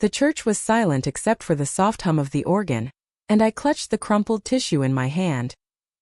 The church was silent except for the soft hum of the organ, and I clutched the crumpled tissue in my hand,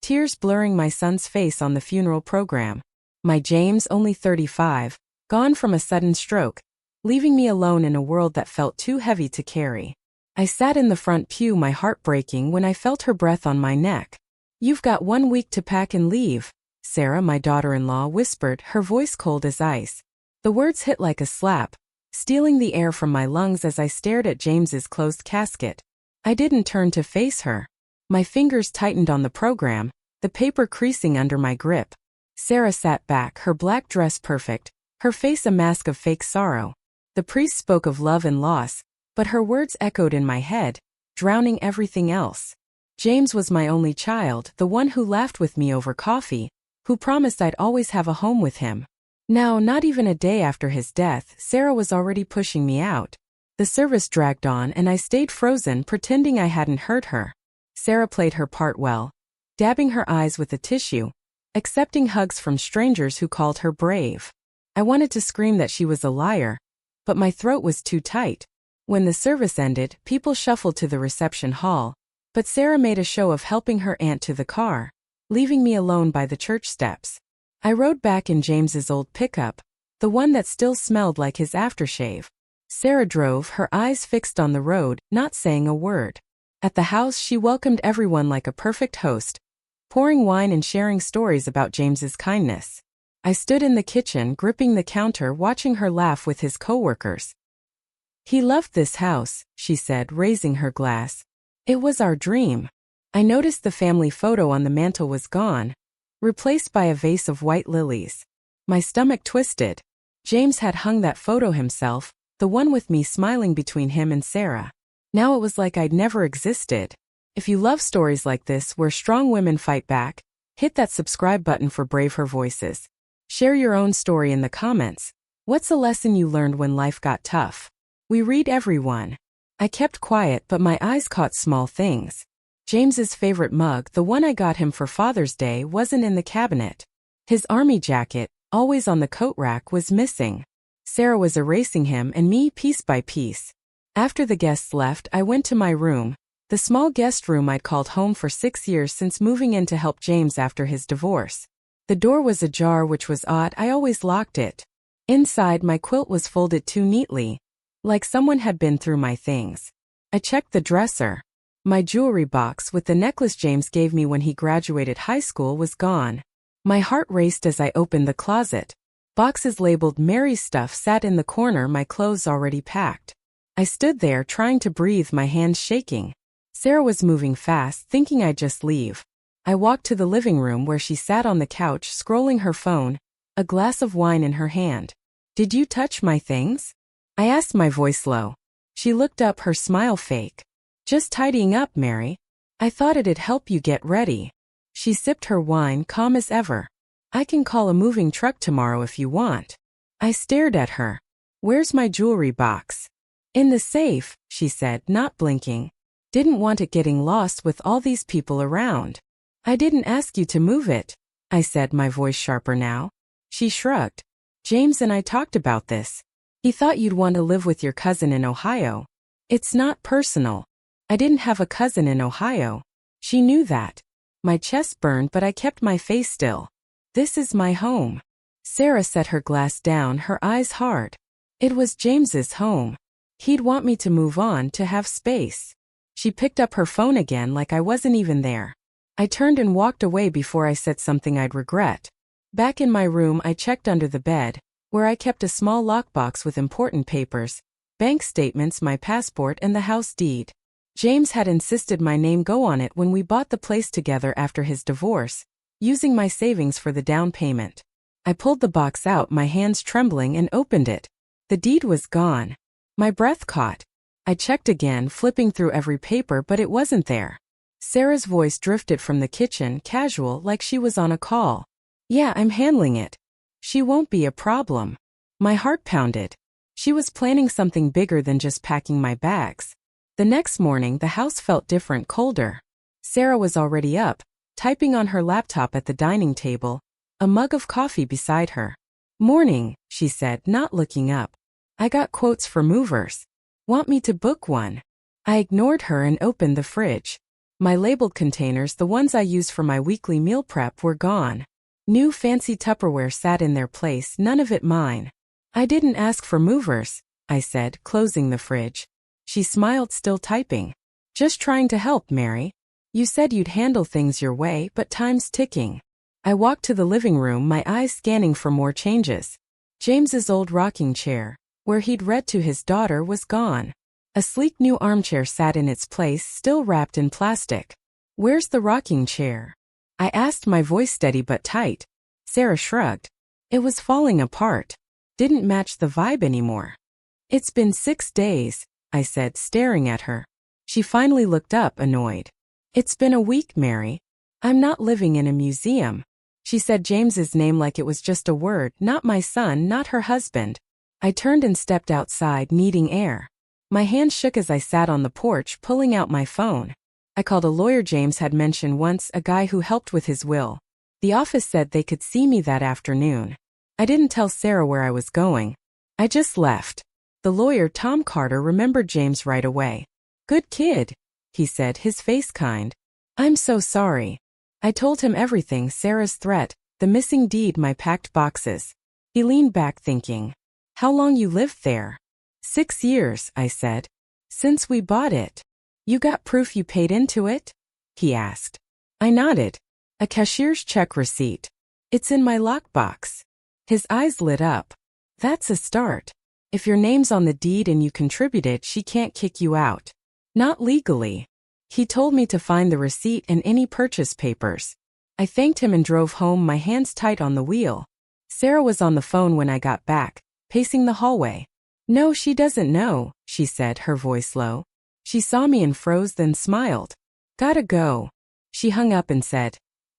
tears blurring my son's face on the funeral program. My James, only 35, gone from a sudden stroke, leaving me alone in a world that felt too heavy to carry. I sat in the front pew, my heart breaking when I felt her breath on my neck. "You've got 1 week to pack and leave," Sarah, my daughter-in-law, whispered, her voice cold as ice. The words hit like a slap, stealing the air from my lungs as I stared at James's closed casket. I didn't turn to face her. My fingers tightened on the program, the paper creasing under my grip. Sarah sat back, her black dress perfect, her face a mask of fake sorrow. The priest spoke of love and loss, but her words echoed in my head, drowning everything else. James was my only child, the one who laughed with me over coffee, who promised I'd always have a home with him. Now, not even a day after his death, Sarah was already pushing me out. The service dragged on and I stayed frozen, pretending I hadn't hurt her. Sarah played her part well, dabbing her eyes with a tissue, accepting hugs from strangers who called her brave. I wanted to scream that she was a liar, but my throat was too tight. When the service ended, people shuffled to the reception hall, but Sarah made a show of helping her aunt to the car, leaving me alone by the church steps. I rode back in James's old pickup, the one that still smelled like his aftershave. Sarah drove, her eyes fixed on the road, not saying a word. At the house, she welcomed everyone like a perfect host, pouring wine and sharing stories about James's kindness. I stood in the kitchen, gripping the counter, watching her laugh with his coworkers. "He loved this house," she said, raising her glass. "It was our dream." I noticed the family photo on the mantel was gone, replaced by a vase of white lilies. My stomach twisted. James had hung that photo himself, the one with me smiling between him and Sarah. Now it was like I'd never existed. If you love stories like this where strong women fight back, hit that subscribe button for BraveHer voices. Share your own story in the comments. What's a lesson you learned when life got tough? We read everyone. I kept quiet, but my eyes caught small things. James's favorite mug, the one I got him for Father's Day, wasn't in the cabinet. His army jacket, always on the coat rack, was missing. Sarah was erasing him and me piece by piece. After the guests left, I went to my room, the small guest room I'd called home for 6 years since moving in to help James after his divorce. The door was ajar, which was odd. I always locked it. Inside, my quilt was folded too neatly, like someone had been through my things. I checked the dresser. My jewelry box with the necklace James gave me when he graduated high school was gone. My heart raced as I opened the closet. Boxes labeled Mary's stuff sat in the corner, my clothes already packed. I stood there trying to breathe, my hands shaking. Sarah was moving fast, thinking I'd just leave. I walked to the living room where she sat on the couch scrolling her phone, a glass of wine in her hand. "Did you touch my things?" I asked, my voice low. She looked up, her smile fake. "Just tidying up, Mary. I thought it'd help you get ready." She sipped her wine, calm as ever. "I can call a moving truck tomorrow if you want." I stared at her. "Where's my jewelry box?" "In the safe," she said, not blinking. "Didn't want it getting lost with all these people around." "I didn't ask you to move it," I said, my voice sharper now. She shrugged. "James and I talked about this. He thought you'd want to live with your cousin in Ohio." "It's not personal. I didn't have a cousin in Ohio." She knew that. My chest burned, but I kept my face still. "This is my home." Sarah set her glass down, her eyes hard. "It was James's home. He'd want me to move on, to have space." She picked up her phone again like I wasn't even there. I turned and walked away before I said something I'd regret. Back in my room, I checked under the bed, where I kept a small lockbox with important papers, bank statements, my passport, and the house deed. James had insisted my name go on it when we bought the place together after his divorce, using my savings for the down payment. I pulled the box out, my hands trembling, and opened it. The deed was gone. My breath caught. I checked again, flipping through every paper, but it wasn't there. Sarah's voice drifted from the kitchen, casual, like she was on a call. "Yeah, I'm handling it. She won't be a problem." My heart pounded. She was planning something bigger than just packing my bags. The next morning, the house felt different, colder. Sarah was already up, typing on her laptop at the dining table, a mug of coffee beside her. "Morning," she said, not looking up. "I got quotes for movers." Want me to book one? I ignored her and opened the fridge. My labeled containers, the ones I used for my weekly meal prep, were gone. New fancy Tupperware sat in their place, none of it mine. I didn't ask for movers, I said, closing the fridge. She smiled, still typing. Just trying to help, Mary. You said you'd handle things your way, but time's ticking. I walked to the living room, my eyes scanning for more changes. James's old rocking chair, where he'd read to his daughter, was gone. A sleek new armchair sat in its place, still wrapped in plastic. Where's the rocking chair? I asked, my voice steady but tight. Sarah shrugged. It was falling apart. Didn't match the vibe anymore. It's been 6 days, I said, staring at her. She finally looked up, annoyed. It's been a week, Mary. I'm not living in a museum. She said James's name like it was just a word, not my son, not her husband. I turned and stepped outside, needing air. My hand shook as I sat on the porch, pulling out my phone. I called a lawyer James had mentioned once, a guy who helped with his will. The office said they could see me that afternoon. I didn't tell Sarah where I was going. I just left. The lawyer, Tom Carter, remembered James right away. Good kid, he said, his face kind. I'm so sorry. I told him everything, Sarah's threat, the missing deed, my packed boxes. He leaned back, thinking. How long you lived there? 6 years, I said. Since we bought it. You got proof you paid into it? He asked. I nodded. A cashier's check receipt. It's in my lockbox. His eyes lit up. That's a start. If your name's on the deed and you contributed, she can't kick you out. Not legally. He told me to find the receipt and any purchase papers. I thanked him and drove home, my hands tight on the wheel. Sarah was on the phone when I got back, pacing the hallway. No, she doesn't know, she said, her voice low. She saw me and froze, then smiled. Gotta go. She hung up and said,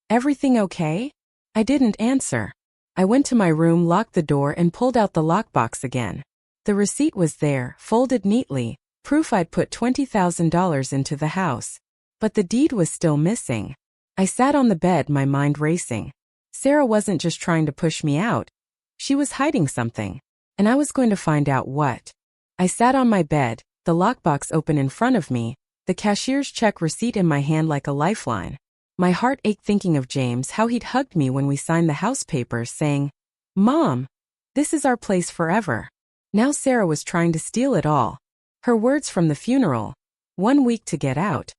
Everything okay? I didn't answer. I went to my room, locked the door, and pulled out the lockbox again. The receipt was there, folded neatly, proof I'd put $20,000 into the house. But the deed was still missing. I sat on the bed, my mind racing. Sarah wasn't just trying to push me out. She was hiding something. And I was going to find out what. I sat on my bed, the lockbox open in front of me, the cashier's check receipt in my hand like a lifeline. My heart ached thinking of James, how he'd hugged me when we signed the house papers, saying, Mom, this is our place forever. Now Sarah was trying to steal it all. Her words from the funeral, 1 week to get out,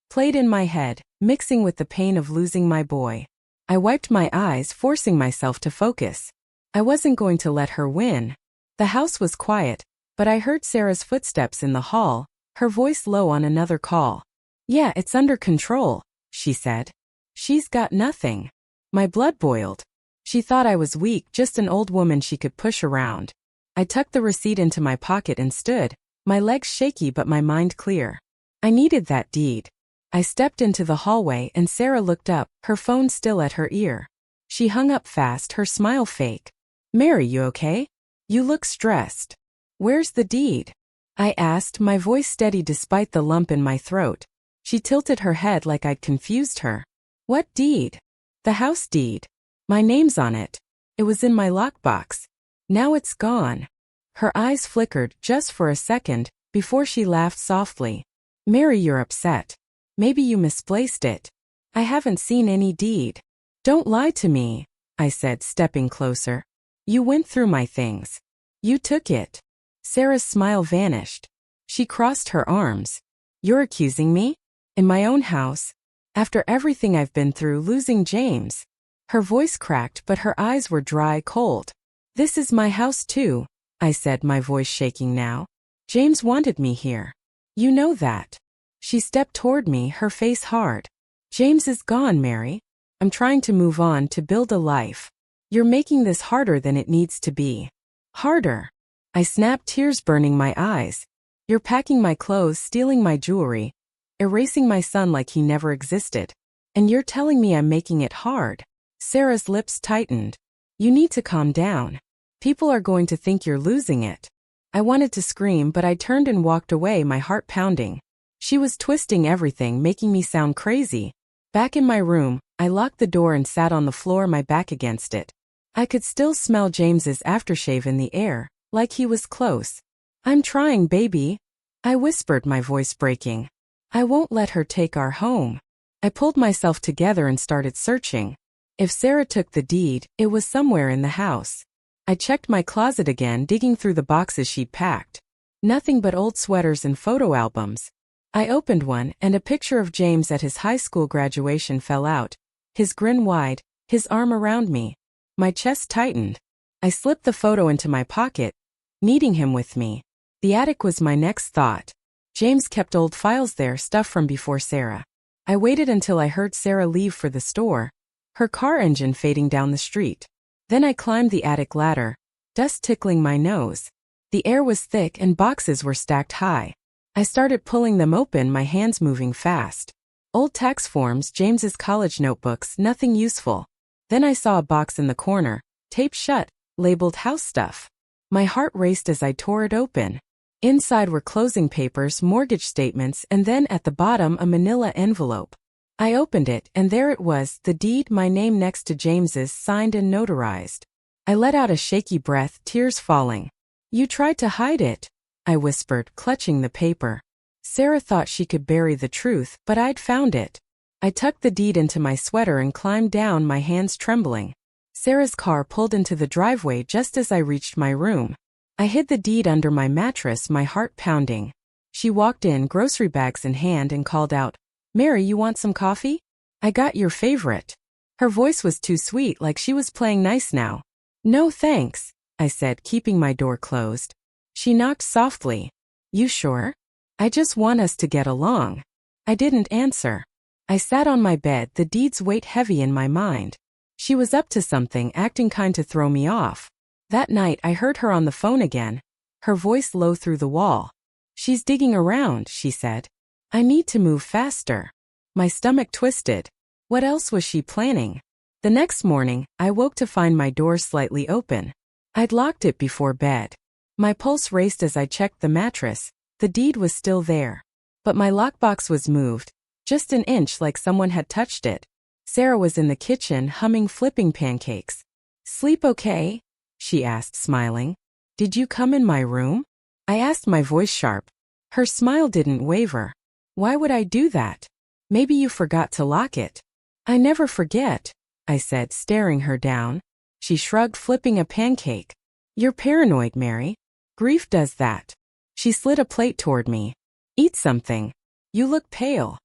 played in my head, mixing with the pain of losing my boy. I wiped my eyes, forcing myself to focus. I wasn't going to let her win. The house was quiet, but I heard Sarah's footsteps in the hall, her voice low on another call. Yeah, it's under control, she said. She's got nothing. My blood boiled. She thought I was weak, just an old woman she could push around. I tucked the receipt into my pocket and stood, my legs shaky but my mind clear. I needed that deed. I stepped into the hallway and Sarah looked up, her phone still at her ear. She hung up fast, her smile fake. Mary, you okay? You look stressed. Where's the deed? I asked, my voice steady despite the lump in my throat. She tilted her head like I'd confused her. What deed? The house deed. My name's on it. It was in my lockbox. Now it's gone. Her eyes flickered just for a second before she laughed softly. Mary, you're upset. Maybe you misplaced it. I haven't seen any deed. Don't lie to me, I said, stepping closer. You went through my things. You took it. Sarah's smile vanished. She crossed her arms. You're accusing me? In my own house? After everything I've been through, losing James? Her voice cracked, but her eyes were dry, cold. This is my house too, I said, my voice shaking now. James wanted me here. You know that. She stepped toward me, her face hard. James is gone, Mary. I'm trying to move on, to build a life. You're making this harder than it needs to be. Harder. I snapped, tears burning my eyes. You're packing my clothes, stealing my jewelry, erasing my son like he never existed. And you're telling me I'm making it hard. Sarah's lips tightened. You need to calm down. People are going to think you're losing it. I wanted to scream, but I turned and walked away, my heart pounding. She was twisting everything, making me sound crazy. Back in my room, I locked the door and sat on the floor, my back against it. I could still smell James's aftershave in the air, like he was close. I'm trying, baby. I whispered, my voice breaking. I won't let her take our home. I pulled myself together and started searching. If Sarah took the deed, it was somewhere in the house. I checked my closet again, digging through the boxes she'd packed. Nothing but old sweaters and photo albums. I opened one, and a picture of James at his high school graduation fell out. His grin wide, his arm around me. My chest tightened. I slipped the photo into my pocket, needing him with me. The attic was my next thought. James kept old files there, stuff from before Sarah. I waited until I heard Sarah leave for the store, her car engine fading down the street. Then I climbed the attic ladder, dust tickling my nose. The air was thick and boxes were stacked high. I started pulling them open, my hands moving fast. Old tax forms, James's college notebooks, nothing useful. Then I saw a box in the corner, taped shut, labeled house stuff. My heart raced as I tore it open. Inside were closing papers, mortgage statements, and then at the bottom a manila envelope. I opened it, and there it was, the deed, my name next to James's, signed and notarized. I let out a shaky breath, tears falling. You tried to hide it, I whispered, clutching the paper. Sarah thought she could bury the truth, but I'd found it. I tucked the deed into my sweater and climbed down, my hands trembling. Sarah's car pulled into the driveway just as I reached my room. I hid the deed under my mattress, my heart pounding. She walked in, grocery bags in hand, and called out, Mary, you want some coffee? I got your favorite. Her voice was too sweet, like she was playing nice now. No thanks, I said, keeping my door closed. She knocked softly. You sure? I just want us to get along. I didn't answer. I sat on my bed, the deed's weight heavy in my mind. She was up to something, acting kind to throw me off. That night I heard her on the phone again, her voice low through the wall. She's digging around, she said. I need to move faster. My stomach twisted. What else was she planning? The next morning, I woke to find my door slightly open. I'd locked it before bed. My pulse raced as I checked the mattress. The deed was still there. But my lockbox was moved, just an inch, like someone had touched it. Sarah was in the kitchen, humming, flipping pancakes. Sleep okay? She asked, smiling. Did you come in my room? I asked, my voice sharp. Her smile didn't waver. Why would I do that? Maybe you forgot to lock it. I never forget, I said, staring her down. She shrugged, flipping a pancake. You're paranoid, Mary. Grief does that. She slid a plate toward me. Eat something. You look pale.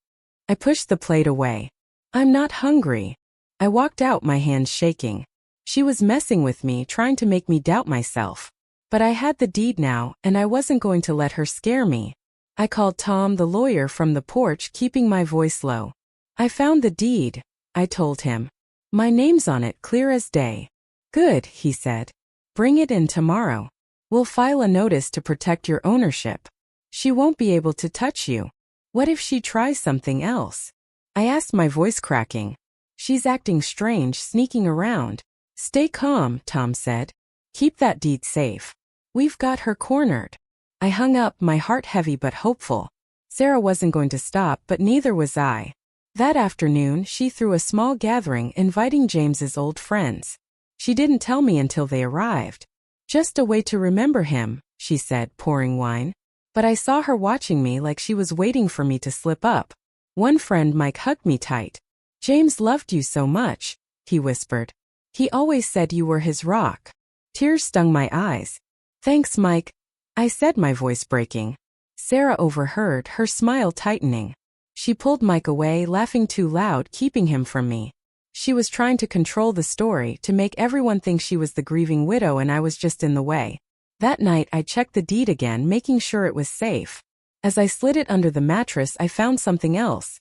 I pushed the plate away. I'm not hungry. I walked out, my hands shaking. She was messing with me, trying to make me doubt myself. But I had the deed now, and I wasn't going to let her scare me. I called Tom, the lawyer, from the porch, keeping my voice low. I found the deed, I told him. My name's on it, clear as day. Good, he said. Bring it in tomorrow. We'll file a notice to protect your ownership. She won't be able to touch you. What if she tries something else? I asked, my voice cracking. She's acting strange, sneaking around. Stay calm, Tom said. Keep that deed safe. We've got her cornered. I hung up, my heart heavy but hopeful. Sarah wasn't going to stop, but neither was I. That afternoon, she threw a small gathering, inviting James's old friends. She didn't tell me until they arrived. Just a way to remember him, she said, pouring wine. But I saw her watching me like she was waiting for me to slip up. One friend, Mike, hugged me tight. James loved you so much, he whispered. He always said you were his rock. Tears stung my eyes. Thanks, Mike, I said, my voice breaking. Sarah overheard, her smile tightening. She pulled Mike away, laughing too loud, keeping him from me. She was trying to control the story, to make everyone think she was the grieving widow and I was just in the way. That night I checked the deed again, making sure it was safe. As I slid it under the mattress, I found something else.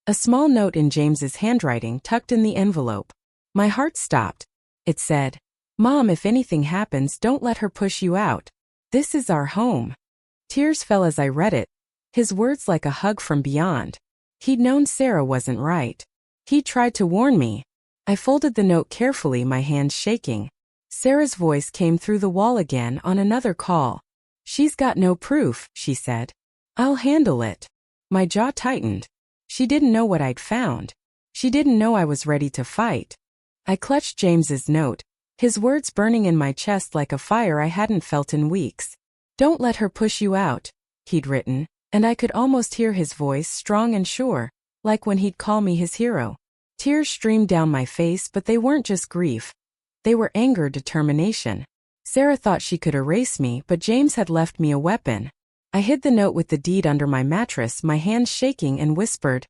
A small note in James's handwriting tucked in the envelope. My heart stopped. It said, Mom, if anything happens, don't let her push you out. This is our home. Tears fell as I read it. His words like a hug from beyond. He'd known Sarah wasn't right. He tried to warn me. I folded the note carefully, my hands shaking. Sarah's voice came through the wall again on another call. She's got no proof, she said. I'll handle it. My jaw tightened. She didn't know what I'd found. She didn't know I was ready to fight. I clutched James's note, his words burning in my chest like a fire I hadn't felt in weeks. Don't let her push you out. he'd written, and I could almost hear his voice, strong and sure, like when he'd call me his hero. Tears streamed down my face, but they weren't just grief. They were anger, determination. Sarah thought she could erase me, but James had left me a weapon. I hid the note with the deed under my mattress, my hands shaking, and whispered,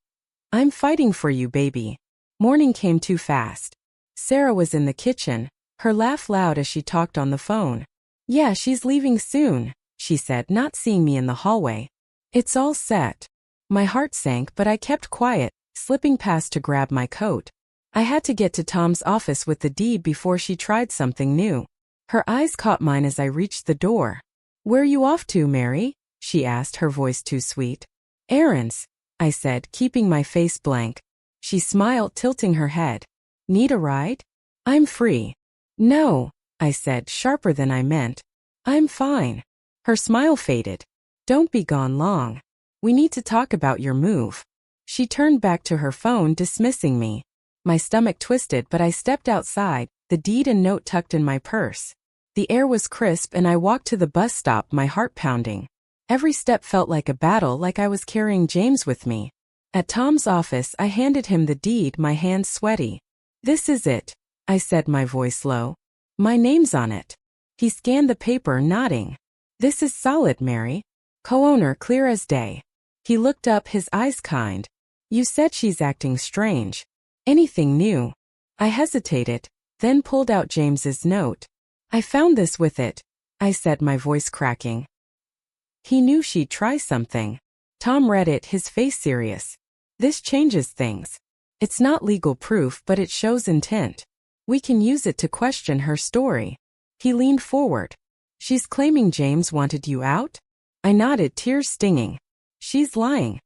"I'm fighting for you, baby." Morning came too fast. Sarah was in the kitchen, her laugh loud as she talked on the phone. "Yeah, she's leaving soon," she said, not seeing me in the hallway. "It's all set." My heart sank, but I kept quiet, slipping past to grab my coat. I had to get to Tom's office with the deed before she tried something new. Her eyes caught mine as I reached the door. "Where you off to, Mary?" she asked, her voice too sweet. "Errands," I said, keeping my face blank. She smiled, tilting her head. "Need a ride?" "I'm free." "No," I said, sharper than I meant. "I'm fine." Her smile faded. "Don't be gone long. We need to talk about your move." She turned back to her phone, dismissing me. My stomach twisted, but I stepped outside, the deed and note tucked in my purse. The air was crisp and I walked to the bus stop, my heart pounding. Every step felt like a battle, like I was carrying James with me. At Tom's office, I handed him the deed, my hands sweaty. "This is it," I said, my voice low. "My name's on it." He scanned the paper, nodding. "This is solid, Mary. Co-owner clear as day." He looked up, his eyes kind. "You said she's acting strange. Anything new?" I hesitated, then pulled out James's note. "I found this with it," I said, my voice cracking. He knew she'd try something. Tom read it, his face serious. "This changes things. It's not legal proof, but it shows intent. We can use it to question her story." He leaned forward. "She's claiming James wanted you out?" I nodded, tears stinging. "She's lying.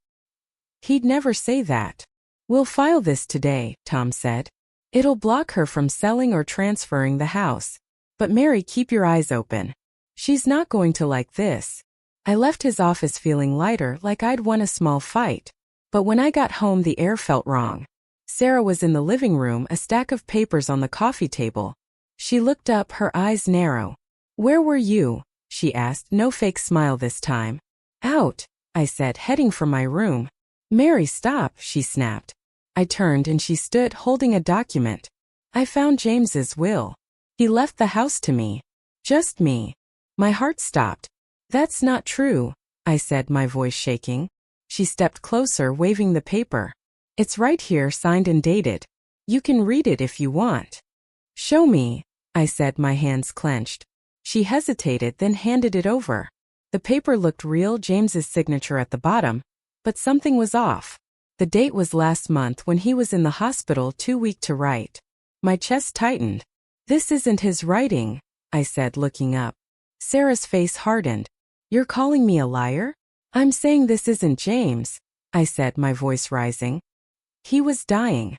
He'd never say that." "We'll file this today," Tom said. "It'll block her from selling or transferring the house. But Mary, keep your eyes open. She's not going to like this." I left his office feeling lighter, like I'd won a small fight. But when I got home, the air felt wrong. Sarah was in the living room, a stack of papers on the coffee table. She looked up, her eyes narrow. "Where were you?" she asked, no fake smile this time. "Out," I said, heading for my room. "Mary, stop," she snapped. I turned and she stood, holding a document. "I found James's will. He left the house to me. Just me." My heart stopped. "That's not true," I said, my voice shaking. She stepped closer, waving the paper. "It's right here, signed and dated. You can read it if you want." "Show me," I said, my hands clenched. She hesitated, then handed it over. The paper looked real, James's signature at the bottom. But something was off. The date was last month, when he was in the hospital, too weak to write. My chest tightened. "This isn't his writing," I said, looking up. Sarah's face hardened. "You're calling me a liar?" "I'm saying this isn't James," I said, my voice rising. "He was dying.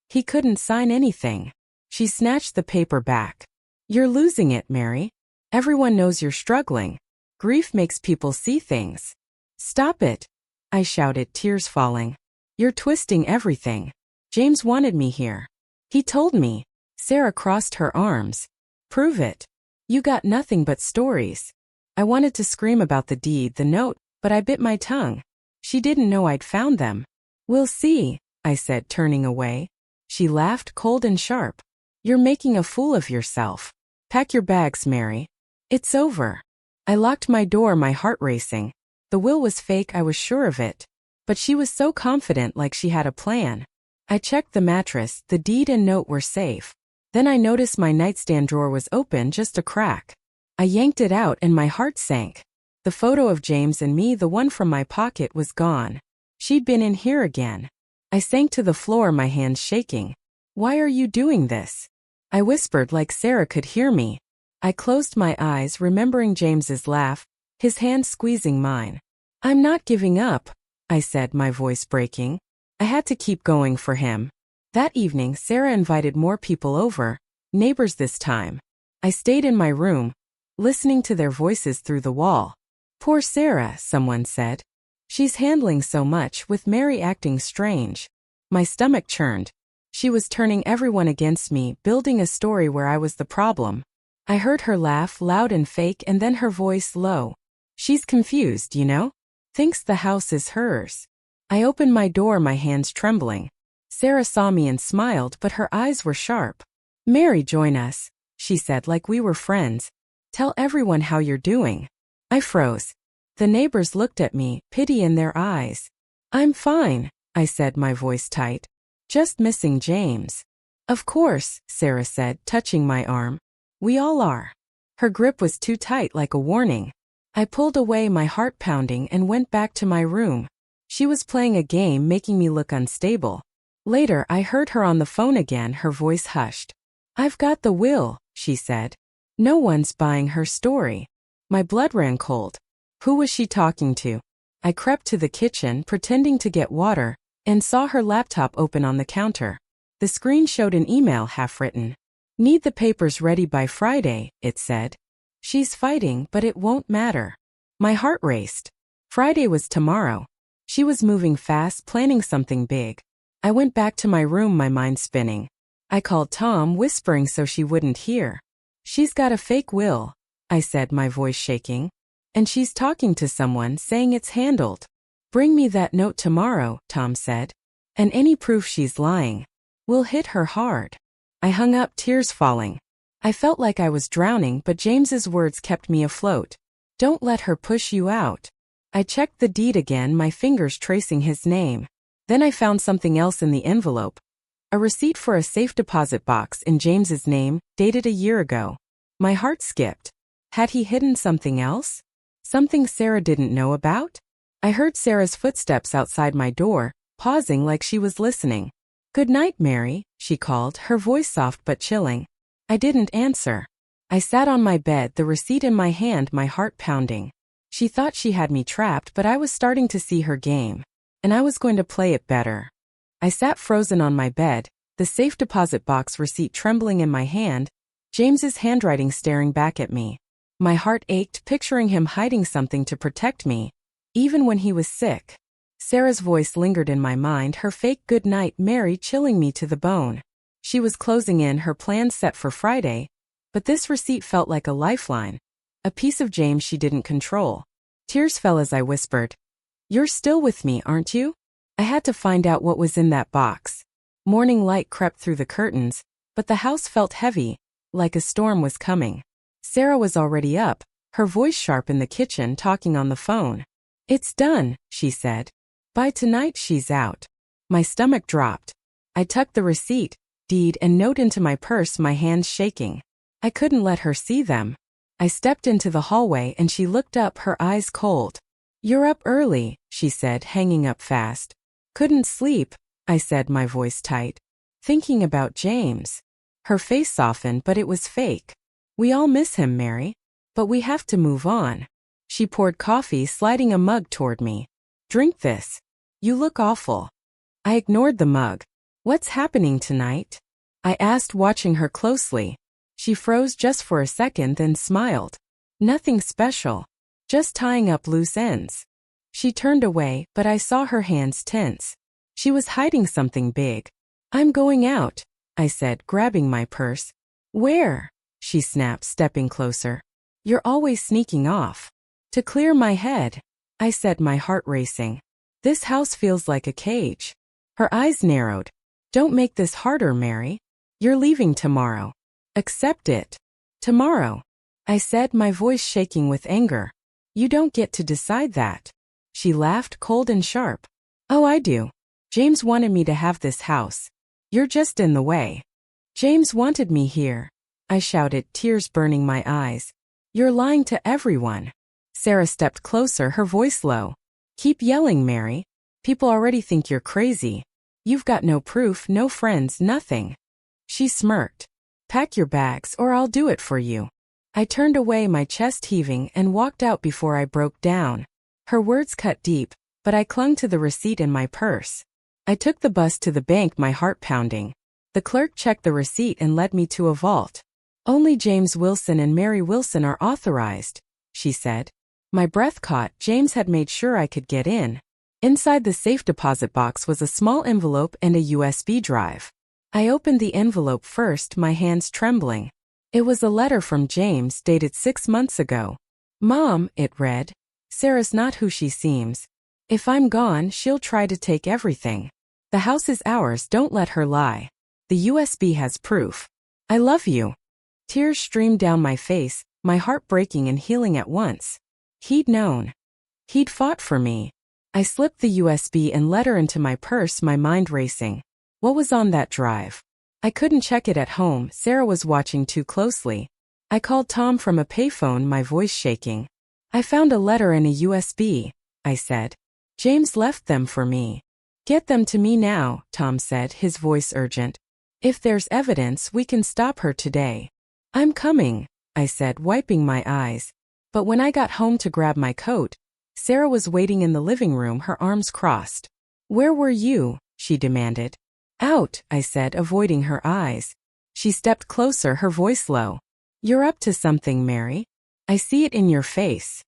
He couldn't sign anything." She snatched the paper back. "You're losing it, Mary. Everyone knows you're struggling. Grief makes people see things." "Stop it," I shouted, tears falling. "You're twisting everything. James wanted me here. He told me." Sarah crossed her arms. "Prove it. You got nothing but stories." I wanted to scream about the deed, the note, but I bit my tongue. She didn't know I'd found them. "We'll see," I said, turning away. She laughed, cold and sharp. "You're making a fool of yourself. Pack your bags, Mary. It's over." I locked my door, my heart racing. The will was fake, I was sure of it. But she was so confident, like she had a plan. I checked the mattress, the deed and note were safe. Then I noticed my nightstand drawer was open, just a crack. I yanked it out and my heart sank. The photo of James and me, the one from my pocket, was gone. She'd been in here again. I sank to the floor, my hands shaking. "Why are you doing this?" I whispered, like Sarah could hear me. I closed my eyes, remembering James's laugh, his hand squeezing mine. "I'm not giving up," I said, my voice breaking. I had to keep going for him. That evening, Sarah invited more people over, neighbors this time. I stayed in my room, listening to their voices through the wall. "Poor Sarah," someone said. "She's handling so much, with Mary acting strange." My stomach churned. She was turning everyone against me, building a story where I was the problem. I heard her laugh, loud and fake, and then her voice low. She's confused, you know? Thinks the house is hers. I opened my door, my hands trembling. Sarah saw me and smiled, but her eyes were sharp. "Mary, join us," she said like we were friends. "Tell everyone how you're doing." I froze. The neighbors looked at me, pity in their eyes. "I'm fine," I said, my voice tight. "Just missing James." "Of course," Sarah said, touching my arm. "We all are." Her grip was too tight, like a warning. I pulled away, my heart pounding, and went back to my room. She was playing a game, making me look unstable. Later, I heard her on the phone again, her voice hushed. "I've got the will," she said. "No one's buying her story." My blood ran cold. Who was she talking to? I crept to the kitchen, pretending to get water, and saw her laptop open on the counter. The screen showed an email half-written. "Need the papers ready by Friday," it said. She's fighting, but it won't matter. My heart raced. Friday was tomorrow. She was moving fast, planning something big. I went back to my room, my mind spinning. I called Tom, whispering so she wouldn't hear. "She's got a fake will," I said, my voice shaking. "And she's talking to someone, saying it's handled." "Bring me that note tomorrow," Tom said. "And any proof she's lying. We'll hit her hard." I hung up, tears falling. I felt like I was drowning, but James's words kept me afloat. "Don't let her push you out." I checked the deed again, my fingers tracing his name. Then I found something else in the envelope. A receipt for a safe deposit box in James's name, dated a year ago. My heart skipped. Had he hidden something else? Something Sarah didn't know about? I heard Sarah's footsteps outside my door, pausing like she was listening. "Good night, Mary," she called, her voice soft but chilling. I didn't answer. I sat on my bed, the receipt in my hand, my heart pounding. She thought she had me trapped, but I was starting to see her game. And I was going to play it better. I sat frozen on my bed, the safe deposit box receipt trembling in my hand, James's handwriting staring back at me. My heart ached, picturing him hiding something to protect me, even when he was sick. Sarah's voice lingered in my mind, her fake "good night, Mary" chilling me to the bone. She was closing in, her plans set for Friday, but this receipt felt like a lifeline, a piece of James she didn't control. Tears fell as I whispered, "You're still with me, aren't you?" I had to find out what was in that box. Morning light crept through the curtains, but the house felt heavy, like a storm was coming. Sarah was already up, her voice sharp in the kitchen, talking on the phone. "It's done," she said. "By tonight she's out." My stomach dropped. I tucked the receipt, deed, and note into my purse, my hands shaking. I couldn't let her see them. I stepped into the hallway and she looked up, her eyes cold. "You're up early," she said, hanging up fast. "Couldn't sleep," I said, my voice tight. "Thinking about James." Her face softened, but it was fake. "We all miss him, Mary. But we have to move on." She poured coffee, sliding a mug toward me. "Drink this. You look awful." I ignored the mug. "What's happening tonight?" I asked, watching her closely. She froze just for a second, then smiled. "Nothing special. Just tying up loose ends." She turned away, but I saw her hands tense. She was hiding something big. "I'm going out," I said, grabbing my purse. "Where?" she snapped, stepping closer. "You're always sneaking off." "To clear my head," I said, my heart racing. "This house feels like a cage." Her eyes narrowed. "Don't make this harder, Mary. You're leaving tomorrow. Accept it." "Tomorrow," I said, my voice shaking with anger. "You don't get to decide that." She laughed, cold and sharp. "Oh, I do. James wanted me to have this house. You're just in the way." "James wanted me here," I shouted, tears burning my eyes. "You're lying to everyone." Sarah stepped closer, her voice low. "Keep yelling, Mary. People already think you're crazy. You've got no proof, no friends, nothing." She smirked. "Pack your bags or I'll do it for you." I turned away, my chest heaving, and walked out before I broke down. Her words cut deep, but I clung to the receipt in my purse. I took the bus to the bank, my heart pounding. The clerk checked the receipt and led me to a vault. "Only James Wilson and Mary Wilson are authorized," she said. My breath caught. James had made sure I could get in. Inside the safe deposit box was a small envelope and a USB drive. I opened the envelope first, my hands trembling. It was a letter from James, dated 6 months ago. "Mom," it read, Sarah's not who she seems. If I'm gone, she'll try to take everything. The house is ours, don't let her lie. The USB has proof. I love you. Tears streamed down my face, my heart breaking and healing at once. He'd known. He'd fought for me. I slipped the USB and letter into my purse, my mind racing. What was on that drive? I couldn't check it at home, Sarah was watching too closely. I called Tom from a payphone, my voice shaking. I found a letter and a USB, I said. James left them for me. Get them to me now, Tom said, his voice urgent. If there's evidence, we can stop her today. I'm coming, I said, wiping my eyes. But when I got home to grab my coat, Sarah was waiting in the living room, her arms crossed. Where were you? She demanded. Out, I said, avoiding her eyes. She stepped closer, her voice low. You're up to something, Mary. I see it in your face.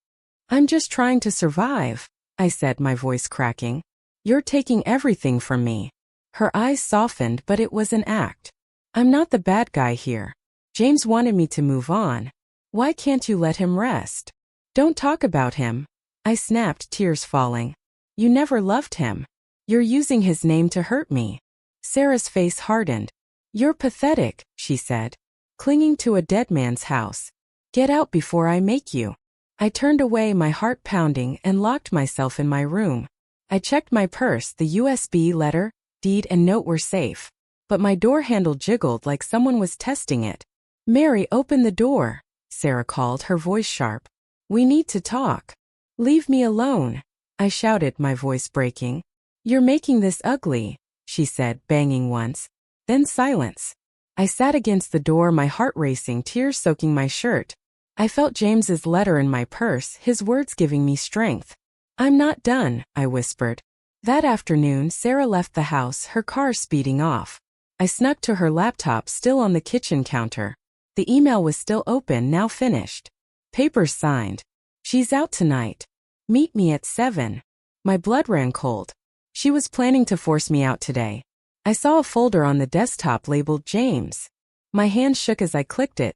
I'm just trying to survive, I said, my voice cracking. You're taking everything from me. Her eyes softened, but it was an act. I'm not the bad guy here. James wanted me to move on. Why can't you let him rest? Don't talk about him. I snapped, tears falling. You never loved him. You're using his name to hurt me. Sarah's face hardened. You're pathetic, she said. Clinging to a dead man's house. Get out before I make you. I turned away, my heart pounding, and locked myself in my room. I checked my purse, the USB, letter, deed, and note were safe. But my door handle jiggled like someone was testing it. Mary, open the door, Sarah called, her voice sharp. We need to talk. Leave me alone, I shouted, my voice breaking. You're making this ugly, she said, banging once. Then silence. I sat against the door, my heart racing, tears soaking my shirt. I felt James's letter in my purse, his words giving me strength. I'm not done, I whispered. That afternoon, Sarah left the house, her car speeding off. I snuck to her laptop, still on the kitchen counter. The email was still open, now finished. Papers signed. She's out tonight. Meet me at 7. My blood ran cold. She was planning to force me out today. I saw a folder on the desktop labeled James. My hand shook as I clicked it.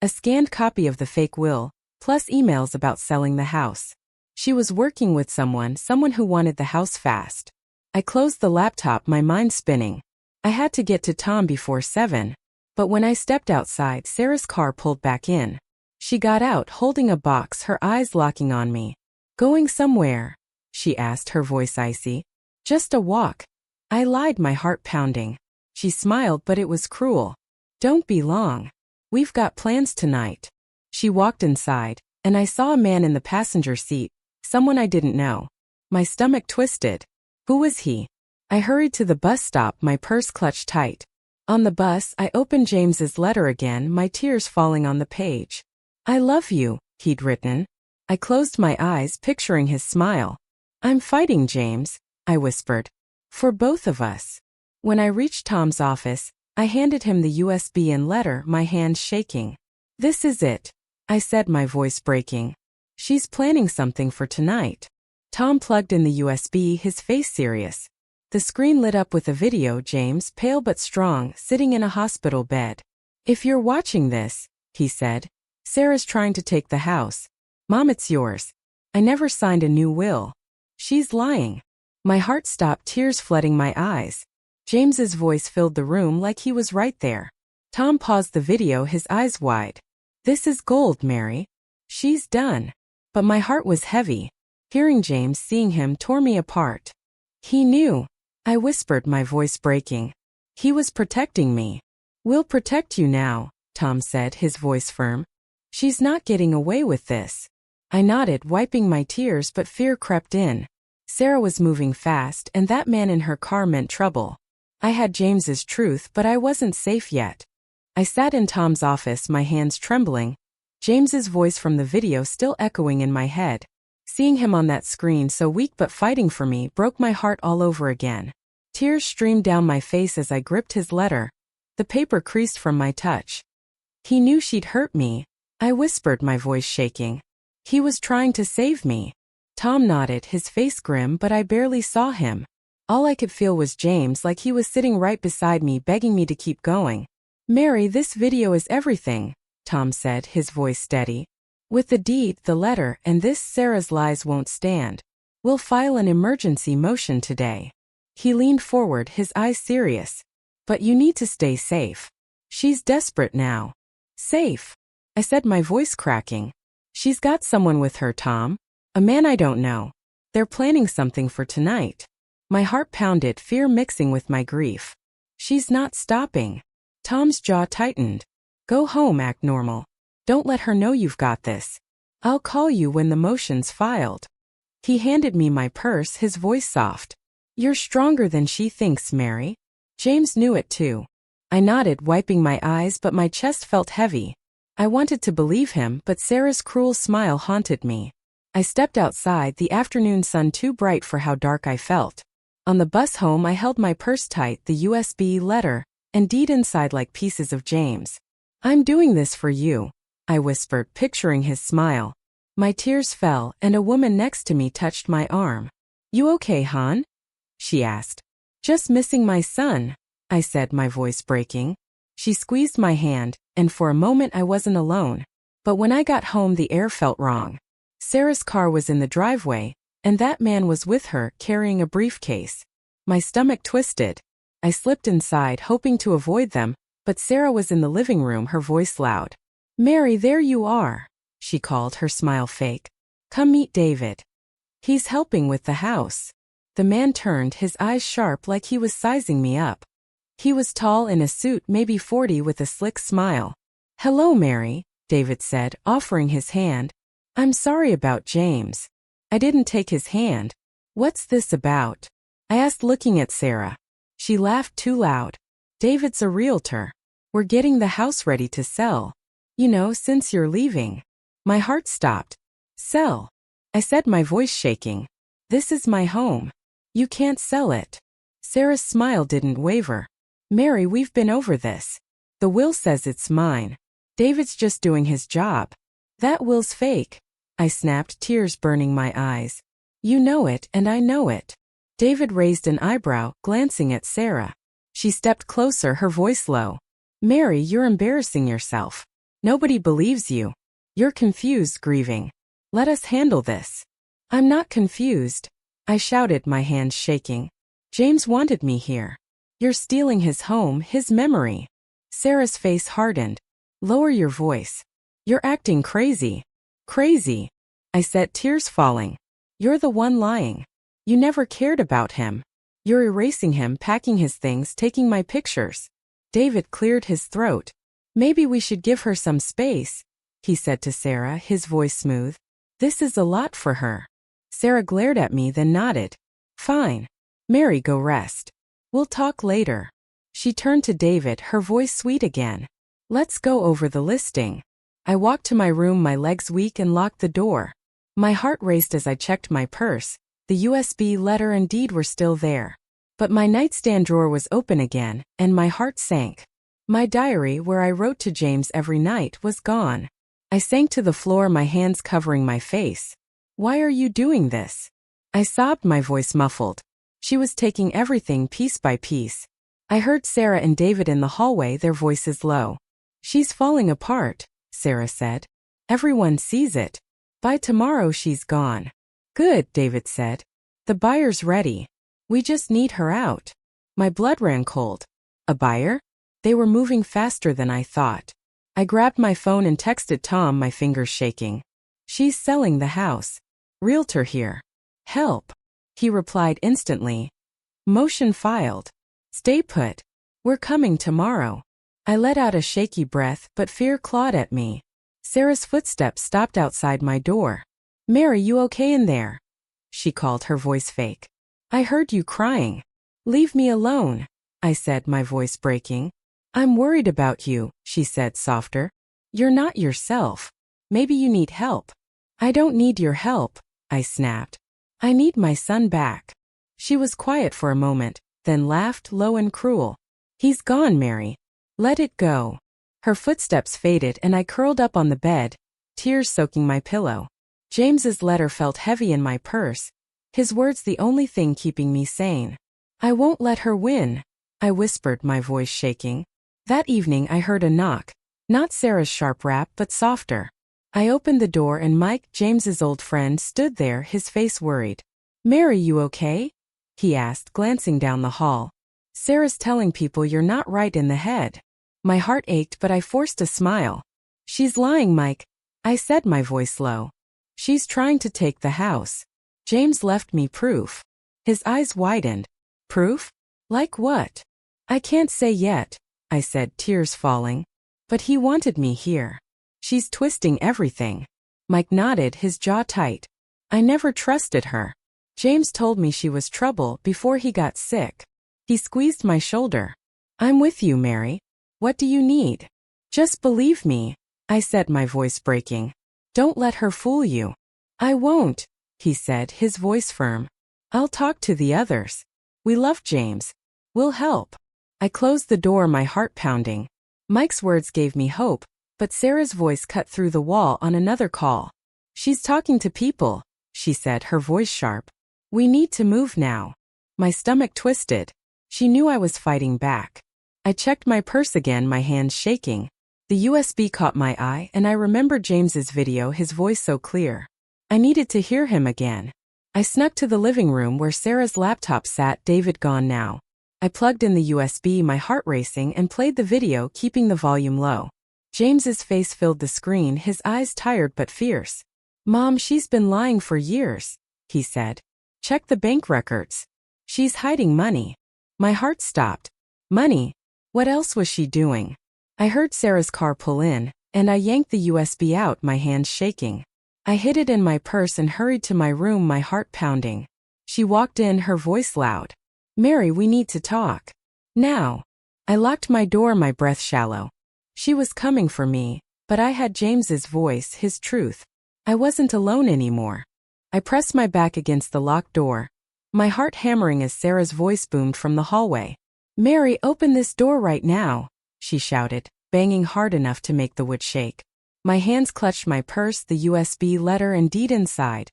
A scanned copy of the fake will, plus emails about selling the house. She was working with someone who wanted the house fast. I closed the laptop, my mind spinning. I had to get to Tom before 7. But when I stepped outside, Sarah's car pulled back in. She got out, holding a box, her eyes locking on me. Going somewhere? She asked, her voice icy. Just a walk. I lied, my heart pounding. She smiled, but it was cruel. Don't be long. We've got plans tonight. She walked inside, and I saw a man in the passenger seat, someone I didn't know. My stomach twisted. Who was he? I hurried to the bus stop, my purse clutched tight. On the bus, I opened James's letter again, my tears falling on the page. I love you, he'd written. I closed my eyes, picturing his smile. I'm fighting, James, I whispered. For both of us. When I reached Tom's office, I handed him the USB and letter, my hands shaking. This is it, I said, my voice breaking. She's planning something for tonight. Tom plugged in the USB, his face serious. The screen lit up with a video, James, pale but strong, sitting in a hospital bed. If you're watching this, he said, Sarah's trying to take the house. Mom, it's yours. I never signed a new will. She's lying. My heart stopped, tears flooding my eyes. James's voice filled the room like he was right there. Tom paused the video, his eyes wide. This is gold, Mary. She's done. But my heart was heavy. Hearing James, seeing him, tore me apart. He knew. I whispered, my voice breaking. He was protecting me. We'll protect you now, Tom said, his voice firm. She's not getting away with this. I nodded, wiping my tears, but fear crept in. Sarah was moving fast, and that man in her car meant trouble. I had James's truth, but I wasn't safe yet. I sat in Tom's office, my hands trembling. James's voice from the video still echoing in my head. Seeing him on that screen, so weak but fighting for me, broke my heart all over again. Tears streamed down my face as I gripped his letter. The paper creased from my touch. He knew she'd hurt me, I whispered, my voice shaking. He was trying to save me. Tom nodded, his face grim, but I barely saw him. All I could feel was James, like he was sitting right beside me, begging me to keep going. Mary, this video is everything, Tom said, his voice steady. With the deed, the letter, and this, Sarah's lies won't stand. We'll file an emergency motion today. He leaned forward, his eyes serious. But you need to stay safe. She's desperate now. Safe? I said, my voice cracking. She's got someone with her, Tom. A man I don't know. They're planning something for tonight. My heart pounded, fear mixing with my grief. She's not stopping. Tom's jaw tightened. Go home, act normal. Don't let her know you've got this. I'll call you when the motion's filed. He handed me my purse, his voice soft. You're stronger than she thinks, Mary. James knew it too. I nodded, wiping my eyes, but my chest felt heavy. I wanted to believe him, but Sarah's cruel smile haunted me. I stepped outside, the afternoon sun too bright for how dark I felt. On the bus home, I held my purse tight, the USB letter, and deed inside like pieces of James. I'm doing this for you, I whispered, picturing his smile. My tears fell, and a woman next to me touched my arm. You okay, hon? She asked. Just missing my son, I said, my voice breaking. She squeezed my hand, and for a moment I wasn't alone. But when I got home, the air felt wrong. Sarah's car was in the driveway, and that man was with her, carrying a briefcase. My stomach twisted. I slipped inside, hoping to avoid them, but Sarah was in the living room, her voice loud. Mary, there you are, she called, her smile fake. Come meet David. He's helping with the house. The man turned, his eyes sharp like he was sizing me up. He was tall, in a suit, maybe 40, with a slick smile. Hello, Mary, David said, offering his hand. I'm sorry about James. I didn't take his hand. What's this about? I asked, looking at Sarah. She laughed too loud. David's a realtor. We're getting the house ready to sell. You know, since you're leaving. My heart stopped. Sell? I said, my voice shaking. This is my home. You can't sell it. Sarah's smile didn't waver. Mary, we've been over this. The will says it's mine. David's just doing his job. That will's fake, I snapped, tears burning my eyes. You know it, and I know it. David raised an eyebrow, glancing at Sarah. She stepped closer, her voice low. Mary, you're embarrassing yourself. Nobody believes you. You're confused, grieving. Let us handle this. I'm not confused, I shouted, my hands shaking. James wanted me here. You're stealing his home, his memory. Sarah's face hardened. Lower your voice. You're acting crazy. Crazy, I said, tears falling. You're the one lying. You never cared about him. You're erasing him, packing his things, taking my pictures. David cleared his throat. Maybe we should give her some space, he said to Sarah, his voice smooth. This is a lot for her. Sarah glared at me, then nodded. Fine. Mary, go rest. We'll talk later. She turned to David, her voice sweet again. Let's go over the listing. I walked to my room, my legs weak, and locked the door. My heart raced as I checked my purse. The USB letter and deed were still there. But my nightstand drawer was open again, and my heart sank. My diary, where I wrote to James every night, was gone. I sank to the floor, my hands covering my face. Why are you doing this? I sobbed, my voice muffled. She was taking everything piece by piece. I heard Sarah and David in the hallway, their voices low. She's falling apart, Sarah said. Everyone sees it. By tomorrow she's gone. Good, David said. The buyer's ready. We just need her out. My blood ran cold. A buyer? They were moving faster than I thought. I grabbed my phone and texted Tom, my fingers shaking. She's selling the house. Realtor here. Help. He replied instantly. Motion filed. Stay put. We're coming tomorrow. I let out a shaky breath, but fear clawed at me. Sarah's footsteps stopped outside my door. Mary, you okay in there? She called, her voice fake. I heard you crying. Leave me alone, I said, my voice breaking. I'm worried about you, she said, softer. You're not yourself. Maybe you need help. I don't need your help, I snapped. I need my son back. She was quiet for a moment, then laughed, low and cruel. He's gone, Mary. Let it go. Her footsteps faded and I curled up on the bed, tears soaking my pillow. James's letter felt heavy in my purse, his words the only thing keeping me sane. I won't let her win, I whispered, my voice shaking. That evening I heard a knock, not Sarah's sharp rap but softer. I opened the door and Mike, James's old friend, stood there, his face worried. "Mary, you okay?" he asked, glancing down the hall. "Sarah's telling people you're not right in the head." My heart ached, but I forced a smile. "She's lying, Mike," I said, my voice low. "She's trying to take the house." James left me proof. His eyes widened. "Proof? Like what?" "I can't say yet," I said, tears falling. "But he wanted me here. She's twisting everything." Mike nodded, his jaw tight. "I never trusted her. James told me she was trouble before he got sick." He squeezed my shoulder. "I'm with you, Mary. What do you need?" "Just believe me," I said, my voice breaking. "Don't let her fool you." "I won't," he said, his voice firm. "I'll talk to the others. We love James. We'll help." I closed the door, my heart pounding. Mike's words gave me hope, but Sarah's voice cut through the wall on another call. "She's talking to people," she said, her voice sharp. "We need to move now." My stomach twisted. She knew I was fighting back. I checked my purse again, my hands shaking. The USB caught my eye, and I remembered James's video, his voice so clear. I needed to hear him again. I snuck to the living room where Sarah's laptop sat, David gone now. I plugged in the USB, my heart racing, and played the video, keeping the volume low. James's face filled the screen, his eyes tired but fierce. "Mom, she's been lying for years," he said. "Check the bank records. She's hiding money." My heart stopped. Money? What else was she doing? I heard Sarah's car pull in, and I yanked the USB out, my hands shaking. I hid it in my purse and hurried to my room, my heart pounding. She walked in, her voice loud. "Mary, we need to talk. Now." I locked my door, my breath shallow. She was coming for me, but I had James's voice, his truth. I wasn't alone anymore. I pressed my back against the locked door, my heart hammering as Sarah's voice boomed from the hallway. "Mary, open this door right now," she shouted, banging hard enough to make the wood shake. My hands clutched my purse, the USB, letter, and deed inside.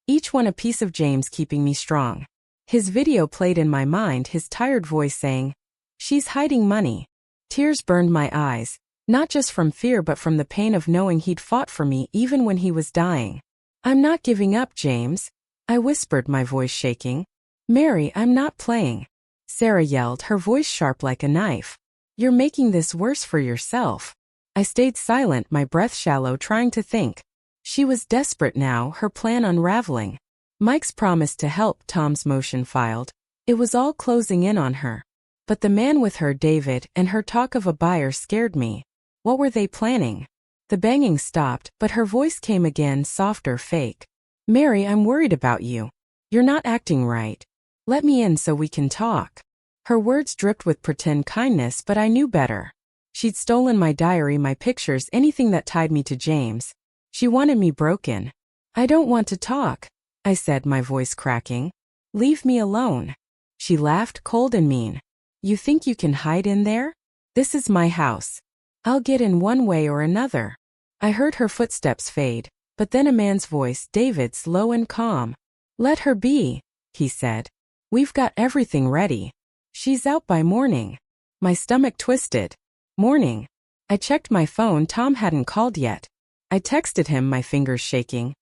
Each one a piece of James keeping me strong. His video played in my mind, his tired voice saying, "She's hiding money." Tears burned my eyes, not just from fear but from the pain of knowing he'd fought for me even when he was dying. "I'm not giving up, James," I whispered, my voice shaking. "Mary, I'm not playing," Sarah yelled, her voice sharp like a knife. "You're making this worse for yourself." I stayed silent, my breath shallow, trying to think. She was desperate now, her plan unraveling. Mike's promise to help, Tom's motion filed. It was all closing in on her. But the man with her, David, and her talk of a buyer scared me. What were they planning? The banging stopped, but her voice came again, softer, fake. "Mary, I'm worried about you. You're not acting right. Let me in so we can talk." Her words dripped with pretend kindness, but I knew better. She'd stolen my diary, my pictures, anything that tied me to James. She wanted me broken. "I don't want to talk," I said, my voice cracking. "Leave me alone." She laughed, cold and mean. "You think you can hide in there? This is my house. I'll get in one way or another." I heard her footsteps fade, but then a man's voice, David's, low and calm. "Let her be," he said. "We've got everything ready. She's out by morning." My stomach twisted. Morning. I checked my phone, Tom hadn't called yet. I texted him, my fingers shaking.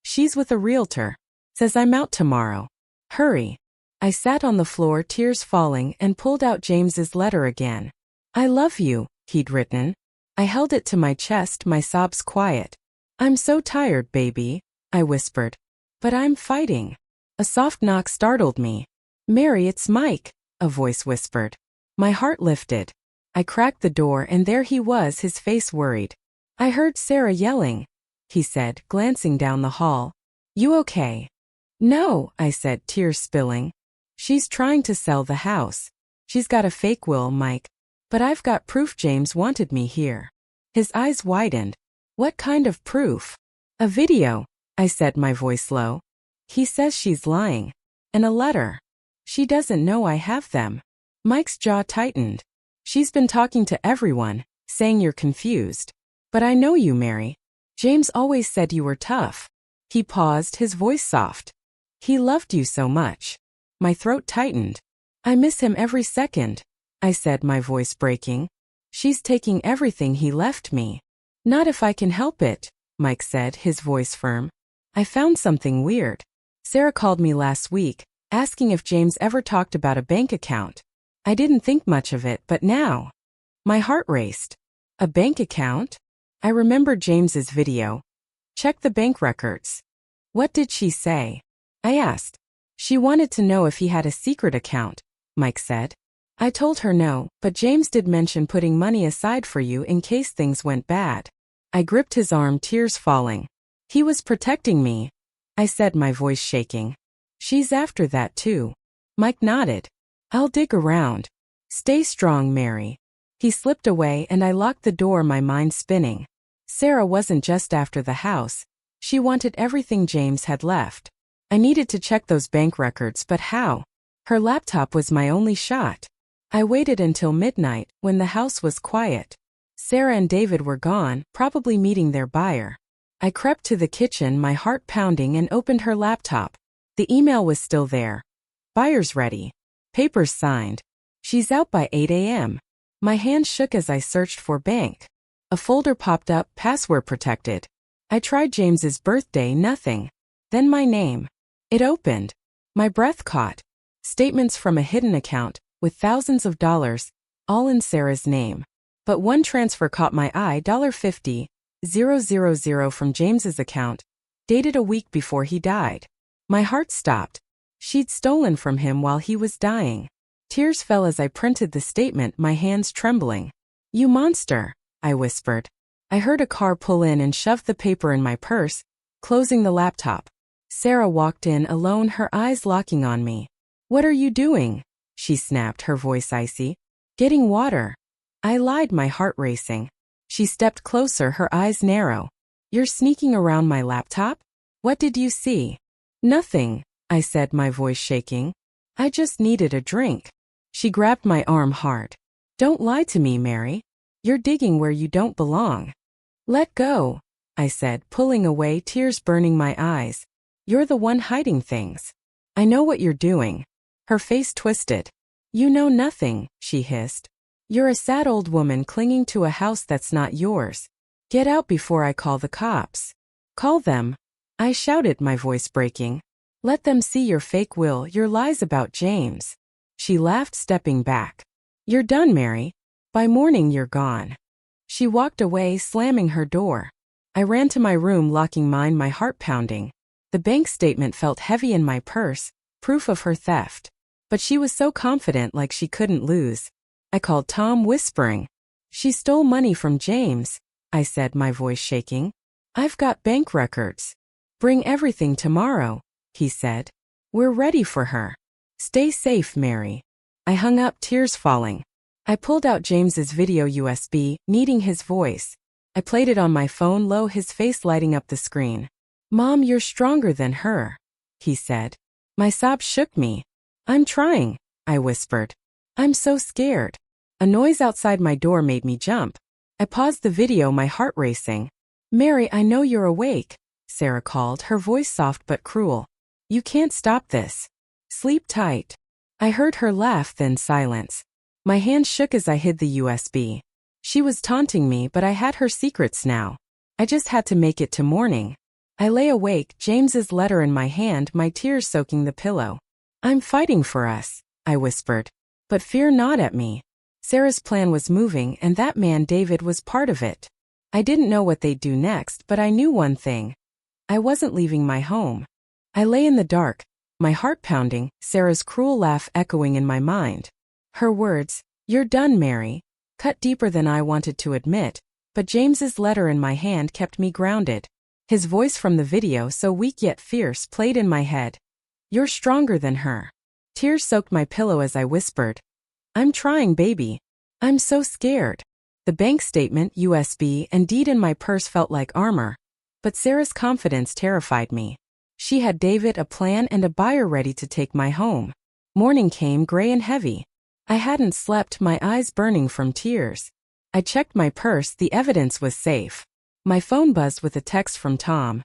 "She's with a realtor. Says I'm out tomorrow. Hurry." I sat on the floor, tears falling, and pulled out James's letter again. "I love you," he'd written. I held it to my chest, my sobs quiet. "I'm so tired, baby," I whispered. "But I'm fighting." A soft knock startled me. "Mary, it's Mike," a voice whispered. My heart lifted. I cracked the door and there he was, his face worried. "I heard Sarah yelling," he said, glancing down the hall. "You okay?" "No," I said, tears spilling. "She's trying to sell the house. She's got a fake will, Mike. But I've got proof James wanted me here." His eyes widened. "What kind of proof?" "A video," I said, my voice low. "He says she's lying. And a letter. She doesn't know I have them." Mike's jaw tightened. "She's been talking to everyone, saying you're confused. But I know you, Mary. James always said you were tough." He paused, his voice soft. "He loved you so much." My throat tightened. "I miss him every second," I said, my voice breaking. "She's taking everything he left me." "Not if I can help it," Mike said, his voice firm. I found something weird. Sarah called me last week, asking if James ever talked about a bank account. I didn't think much of it, but now. My heart raced. A bank account? I remembered James's video. Check the bank records. What did she say? I asked. She wanted to know if he had a secret account, Mike said. I told her no, but James did mention putting money aside for you in case things went bad. I gripped his arm, tears falling. He was protecting me, I said, my voice shaking. She's after that too. Mike nodded. I'll dig around. Stay strong, Mary. He slipped away and I locked the door, my mind spinning. Sarah wasn't just after the house. She wanted everything James had left. I needed to check those bank records, but how? Her laptop was my only shot. I waited until midnight, when the house was quiet. Sarah and David were gone, probably meeting their buyer. I crept to the kitchen, my heart pounding, and opened her laptop. The email was still there. Buyer's ready. Papers signed. She's out by 8 a.m. My hand shook as I searched for bank. A folder popped up, password protected. I tried James's birthday, nothing. Then my name. It opened. My breath caught. Statements from a hidden account, with thousands of dollars, all in Sarah's name. But one transfer caught my eye, $50,000 from James's account, dated a week before he died. My heart stopped. She'd stolen from him while he was dying. Tears fell as I printed the statement, my hands trembling. You monster, I whispered. I heard a car pull in and shoved the paper in my purse, closing the laptop. Sarah walked in alone, her eyes locking on me. What are you doing? She snapped, her voice icy. Getting water. I lied, my heart racing. She stepped closer, her eyes narrow. You're sneaking around my laptop? What did you see? Nothing, I said, my voice shaking. I just needed a drink. She grabbed my arm hard. Don't lie to me, Mary. You're digging where you don't belong. Let go, I said, pulling away, tears burning my eyes. You're the one hiding things. I know what you're doing. Her face twisted. You know nothing, she hissed. You're a sad old woman clinging to a house that's not yours. Get out before I call the cops. Call them, I shouted, my voice breaking. Let them see your fake will, your lies about James. She laughed, stepping back. You're done, Mary. By morning you're gone. She walked away, slamming her door. I ran to my room, locking mine, my heart pounding. The bank statement felt heavy in my purse, proof of her theft. But she was so confident, like she couldn't lose. I called Tom, whispering. She stole money from James, I said, my voice shaking. I've got bank records. Bring everything tomorrow, he said. We're ready for her. Stay safe, Mary. I hung up, tears falling. I pulled out James's video USB, needing his voice. I played it on my phone low, his face lighting up the screen. Mom, you're stronger than her, he said. My sobs shook me. I'm trying, I whispered. I'm so scared. A noise outside my door made me jump. I paused the video, my heart racing. Mary, I know you're awake, Sarah called, her voice soft but cruel. You can't stop this. Sleep tight. I heard her laugh, then silence. My hand shook as I hid the USB. She was taunting me, but I had her secrets now. I just had to make it to morning. I lay awake, James's letter in my hand, my tears soaking the pillow. I'm fighting for us, I whispered. But fear not at me. Sarah's plan was moving, and that man David was part of it. I didn't know what they'd do next, but I knew one thing. I wasn't leaving my home. I lay in the dark, my heart pounding, Sarah's cruel laugh echoing in my mind. Her words, "You're done, Mary," cut deeper than I wanted to admit, but James's letter in my hand kept me grounded. His voice from the video, so weak yet fierce, played in my head. "You're stronger than her." Tears soaked my pillow as I whispered, "I'm trying, baby. I'm so scared." The bank statement, USB, and deed in my purse felt like armor. But Sarah's confidence terrified me. She had David, a plan, and a buyer ready to take my home. Morning came, gray and heavy. I hadn't slept, my eyes burning from tears. I checked my purse, the evidence was safe. My phone buzzed with a text from Tom.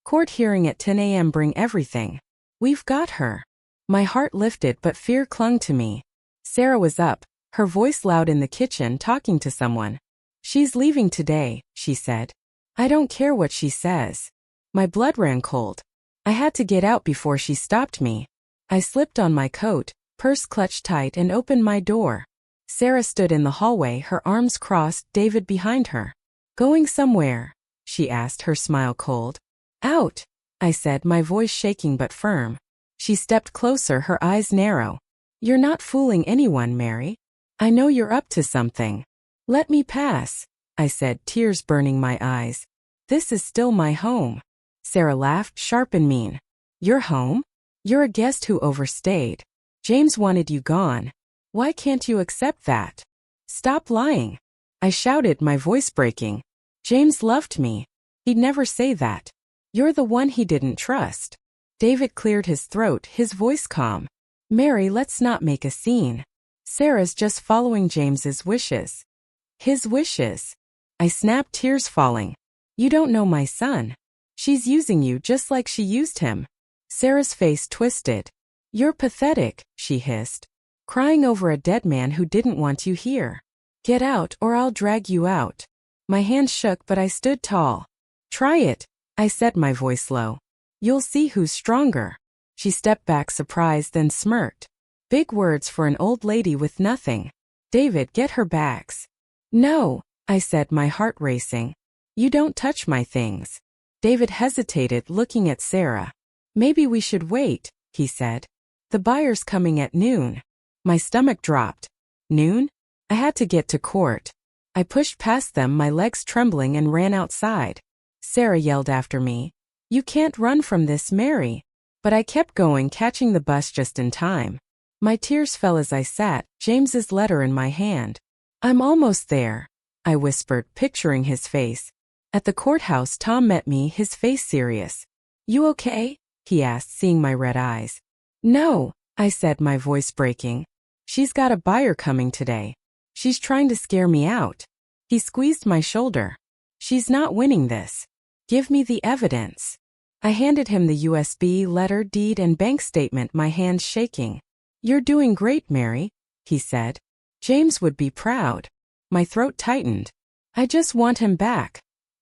"Court hearing at 10 a.m. Bring everything. We've got her." My heart lifted, but fear clung to me. Sarah was up, her voice loud in the kitchen, talking to someone. "She's leaving today," she said. I don't care what she says. My blood ran cold. I had to get out before she stopped me. I slipped on my coat, purse clutched tight, and opened my door. Sarah stood in the hallway, her arms crossed, David behind her. Going somewhere? She asked, her smile cold. Out, I said, my voice shaking but firm. She stepped closer, her eyes narrow. You're not fooling anyone, Mary. I know you're up to something. Let me pass, I said, tears burning my eyes. This is still my home. Sarah laughed, sharp and mean. Your home? You're a guest who overstayed. James wanted you gone. Why can't you accept that? Stop lying, I shouted, my voice breaking. James loved me. He'd never say that. You're the one he didn't trust. David cleared his throat, his voice calm. Mary, let's not make a scene. Sarah's just following James's wishes. His wishes? I snapped, tears falling. You don't know my son. She's using you just like she used him. Sarah's face twisted. You're pathetic, she hissed. Crying over a dead man who didn't want you here. Get out or I'll drag you out. My hands shook but I stood tall. Try it, I said, my voice low. You'll see who's stronger. She stepped back surprised, then smirked. Big words for an old lady with nothing. David, get her bags. No, I said, my heart racing. You don't touch my things. David hesitated, looking at Sarah. Maybe we should wait, he said. The buyer's coming at noon. My stomach dropped. Noon? I had to get to court. I pushed past them, my legs trembling, and ran outside. Sarah yelled after me. You can't run from this, Mary. But I kept going, catching the bus just in time. My tears fell as I sat, James's letter in my hand. I'm almost there, I whispered, picturing his face. At the courthouse, Tom met me, his face serious. You okay? He asked, seeing my red eyes. No, I said, my voice breaking. She's got a buyer coming today. She's trying to scare me out. He squeezed my shoulder. She's not winning this. Give me the evidence. I handed him the USB, letter, deed, and bank statement, my hands shaking. You're doing great, Mary, he said. James would be proud. My throat tightened. I just want him back,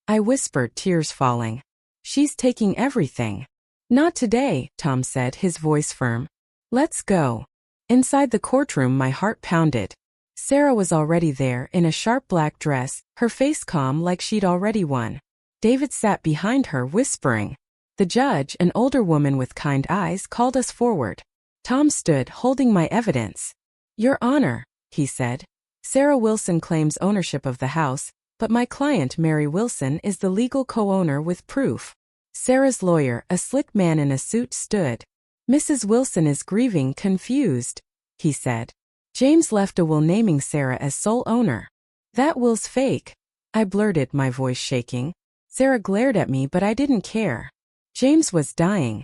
I whispered, tears falling. She's taking everything. Not today, Tom said, his voice firm. Let's go. Inside the courtroom, my heart pounded. Sarah was already there, in a sharp black dress, her face calm like she'd already won. David sat behind her, whispering. The judge, an older woman with kind eyes, called us forward. Tom stood, holding my evidence. Your Honor, he said. Sarah Wilson claims ownership of the house, but my client, Mary Wilson, is the legal co-owner with proof. Sarah's lawyer, a slick man in a suit, stood. Mrs. Wilson is grieving, confused, he said. James left a will naming Sarah as sole owner. That will's fake, I blurted, my voice shaking. Sarah glared at me, but I didn't care. James was dying.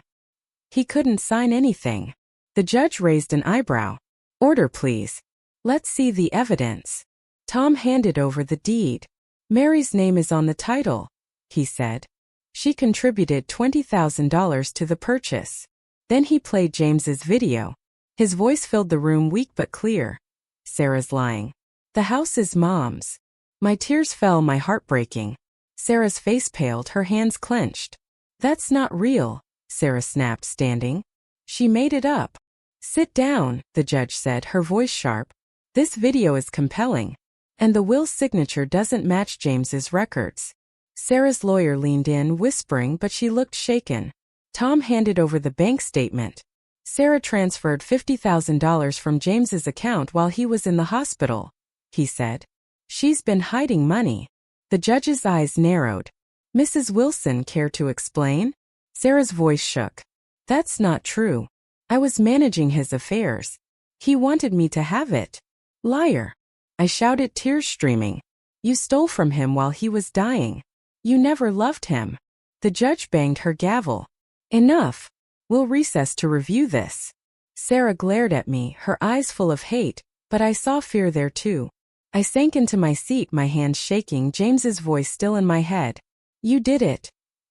He couldn't sign anything. The judge raised an eyebrow. Order, please. Let's see the evidence. Tom handed over the deed. Mary's name is on the title, he said. She contributed $20,000 to the purchase. Then he played James's video. His voice filled the room, weak but clear. Sarah's lying. The house is Mom's. My tears fell, my heart breaking. Sarah's face paled, her hands clenched. That's not real, Sarah snapped, standing. She made it up. Sit down, the judge said, her voice sharp. This video is compelling. And the will's signature doesn't match James's records. Sarah's lawyer leaned in, whispering, but she looked shaken. Tom handed over the bank statement. Sarah transferred $50,000 from James's account while he was in the hospital, he said. She's been hiding money. The judge's eyes narrowed. Mrs. Wilson, care to explain? Sarah's voice shook. That's not true. I was managing his affairs. He wanted me to have it. Liar. I shouted, tears streaming. You stole from him while he was dying. You never loved him. The judge banged her gavel. Enough. We'll recess to review this. Sarah glared at me, her eyes full of hate, but I saw fear there too. I sank into my seat, my hands shaking, James's voice still in my head. You did it.